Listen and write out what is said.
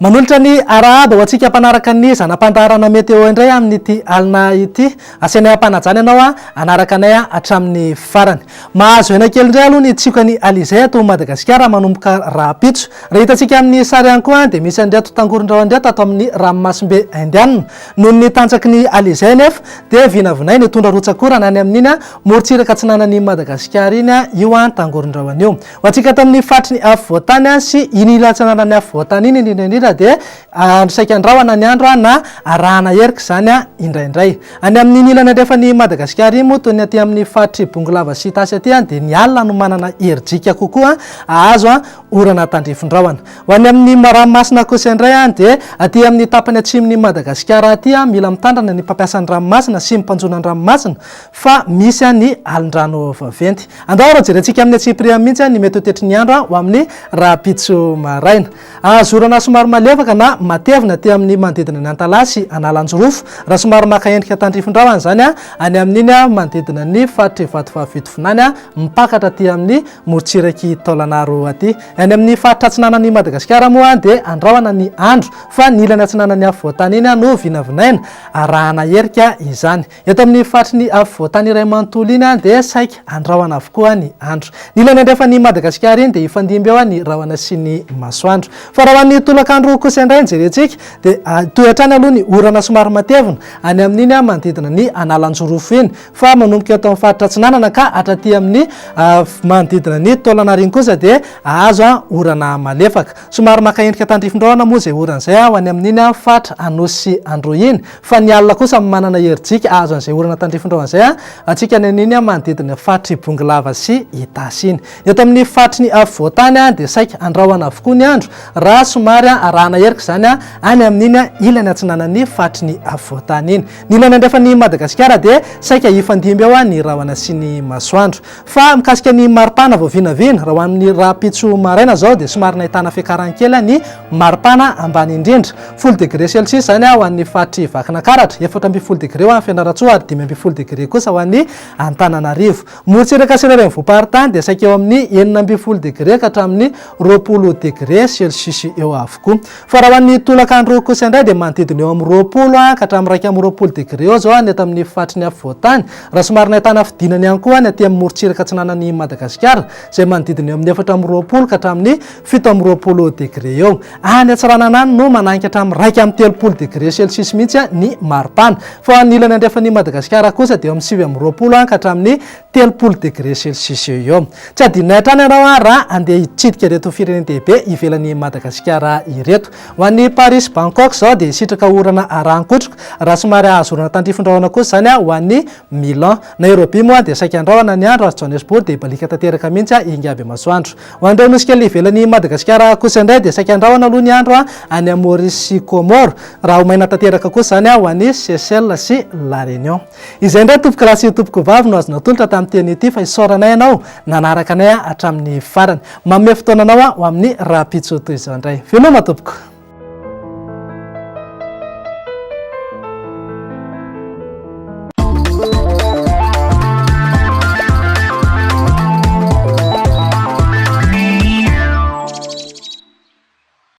Manolotra ny arahaba ho antsika mpanaraka ny zanam-pandaharana meteo indray amin'ity alina ity. Asianay ampanajany ianao anaraka anay hatramin'ny farany. Mahazo aina kely indray aloha ny tsikany alizay ato Madagasikara manomboka Rapitso. Raha hitantsika amin'ny sary ihany koa dia misy andreto tangoron-drao andreto ato amin'ny ranomasimbe Indiana. Noho ny tanjaky ny alizay nefa dia vinavinainy ny tondra rotsakorana any amin'iny morontsiraka atsinanan'ny Madagasikara iny io tangoron-drao anio. Ho antsika tamin'ny fatry ny afovoantany sy inila atsinanan'ny afovoantany iny indrindra dia saika andrahoana ny andro na arahana herika zany indraindray. Any amin'ny ilany andrefa ny Madagasikara iny moa toy ny aty amin'ny fatry Bongolava sy Tasy aty dia ny alina no manana herijika kokoa azo orana tandrifin-drahona. Ho any amin'ny ranomasina kosa indray dia aty amin'ny tapany atsimon'ny Madagasikara aty mila mitandrana ny mpampiasan'ny ranomasina sy mimpanjona ny ranomasina fa misy ny alin-drano vaventy. Andao raha jerentsika amin'ny atsipria mihitsy ny mety hotetry ny andro ho amin'ny Rapitso maraina. Azorana somary malefaka na matevina aty amin'ny manodidina ny Antalasy Analanjorofo. Raha somary maka endrika tandrifin-drahona zany any amin'iny manodidina ny fatry Vatovavitofinany mipakatra aty amin'ny morontsiraky Taolanaro aty. Any amin'ny faritra atsinanan'ny Madagasikara moa dia andrahoana ny andro fa ny ilany atsinanan'ny afovoantany iny no vinavinaina arahana herika izany. Eto amin'ny fatry ny afovoantany iray manontolo iny dia saika andrahoana avokoa ny andro. Ny ilany andrefa ny Madagasikara iny dia ifandimby eo ny rahona sy ny masoandro. Fa raha ny tolakandro kosa indray jerentsika dia toetrany aloha ny orana somary matevina any amin'iny manodidina ny Analanjorofo iny fa manomboka eto amin'ny faritra atsinanana ka hatraty amin'ny manodidina ny Taolanaro iny kosa dia azo orana malefaka. Somary maka endrika tandrifin-drahona moa zay orana zay ho any amin'iny fatra Anosy sy Androiny fa ny alina kosa manana herijika azo an'izay orana tandrifin-drahona zay atsika ny an'iny manodidina fatry Bongolava sy Tasy iny. Eto amin'ny fatry ny afovoantany dia saika andrahoana avokoa ny andro raha somary arahana herika zany any amin'iny ilany atsinanan'ny fatry ny afovoantany iny. Ny ilany andrefa ny Madagasikara dia saika ifandimby eo ny rahona sy ny masoandro. Fa mikasika ny maripana vao vinavina raha ho amin'ny Rapitso maraina zao dia somary nahitana fiakarany kely ny maripana ambany indrindra 10 degré Celsius zany ho an'ny fatry Vakinankaratra, 14 degré ho an'ny Fianaratsoa ary 15 degré kosa ho an'ny Antananarivo. Morontsiraka sy rariny voaparitany dia saika eo amin'ny 19 degré ka hatramin'ny 20 degré Celsius eo avokoa. Fa raha ho an'ny tolakandro kosa indray dia manodidina eo amin'ny 20 ka hatramin'ny 20 degré eo zao ny eto amin'ny fatry ny afovoantany. Raha somary nahitana fidinany ihany koa ny aty amin'ny morontsiraka atsinanan'ny Madagasikara zay manodidina eo amin'ny 4 ka hatramin'ny 7 degré eo. Any Antsiranana no mananika hatramin'ny 30 degré Celsius mihitsy ny maripana. Fa ny ilany andrefa ny Madagasikara kosa dia eo amin'ny 7 ka hatramin'ny 30 degré Celsius eo. Tsy adinay hatrany ianao raha andeha hitsidika ireto firenendehibe ivelan'ny Madagasikara ireto. Ho an'ny Paris Bangkok zao dia sitraka orana arankotroko raha somary azo orana tandrifin-drahona kosa zany ho an'ny Milan. Nairobi moa dia saika andrahoana ny andro, Johannesburg dia balika tanteraka mihitsy ingaby masoandro. Ho an'ireo nosy kely ivelan'ny Madagasikara kosa indray dia saika andrahoana aloha ny andro any Maurice sy Comore. Raha ho maina tanteraka kosa zany ho an'ny Seychelles sy La Réunion. Izay indray tompoko raha sy tompoko vavy no azo natolotra tamin'ny teny ity fa isaoranay ianao nanaraka anay hatramin'ny farany. Manome fotoananao ho amin'ny Rapitso toy izao indray. Veloma tompoko.